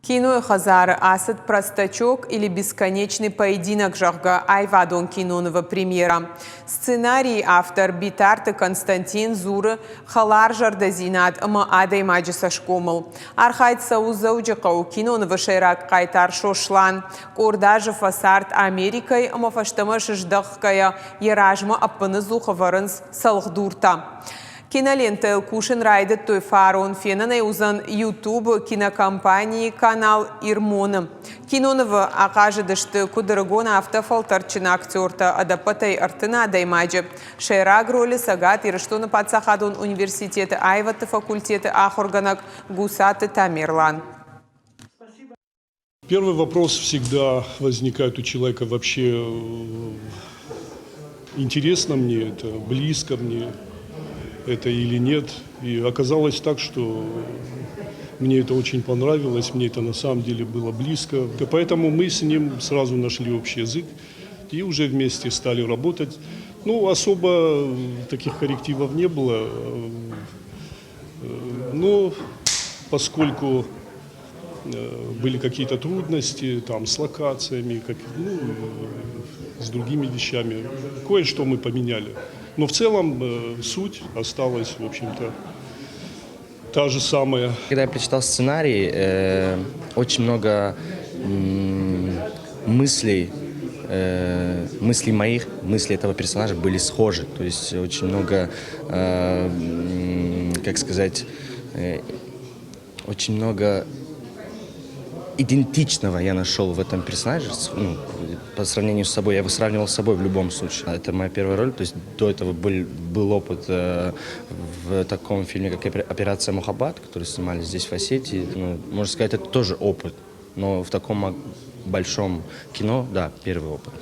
Кино Хазары Асад «Простачок» или «Бесконечный поединок» Жахга Айвадон кинонова премьера. Сценарий автор Битарты Константин Зуры Халар Жардазинат Адай Маджиса Шкомыл. Архайт Саузауджикау кинонова Шейрак Кайтар Шошлан. Кордажа Фасарт Америкой Амафаштама Шиждахкая Еражма Аппанызу Хаварынс Салхдурта. Кинолента «Кушин райдет той фарон» фенана узан YouTube кинокомпании канал Ирмона. Кинонова акажедышты кудыргона автофалтарчына актерта адапатай артына адаймаджы. Шейраг роли сагат ирыштуны патсахадун университеты Айваты факультеты Ахорганак Гусаты Тамерлан. Первый вопрос всегда возникает у человека: вообще интересно мне это, близко мне это или нет. И оказалось так, что мне это очень понравилось, мне это на самом деле было близко. И поэтому мы с ним сразу нашли общий язык и уже вместе стали работать. Ну, особо таких коррективов не было. Но поскольку были какие-то трудности там, с локациями, с другими вещами, кое-что мы поменяли. Но в целом суть осталась, в общем-то, та же самая. Когда я прочитал сценарий, очень много мыслей моих, мысли этого персонажа были схожи. То есть очень много, как сказать, очень много идентичного я нашел в этом персонаже. Ну, по сравнению с собой, я его сравнивал с собой в любом случае. Это моя первая роль, то есть до этого был опыт в таком фильме, как «Операция Мухаббат», который снимали здесь в Осетии. Ну, можно сказать, это тоже опыт, но в таком большом кино, да, первый опыт.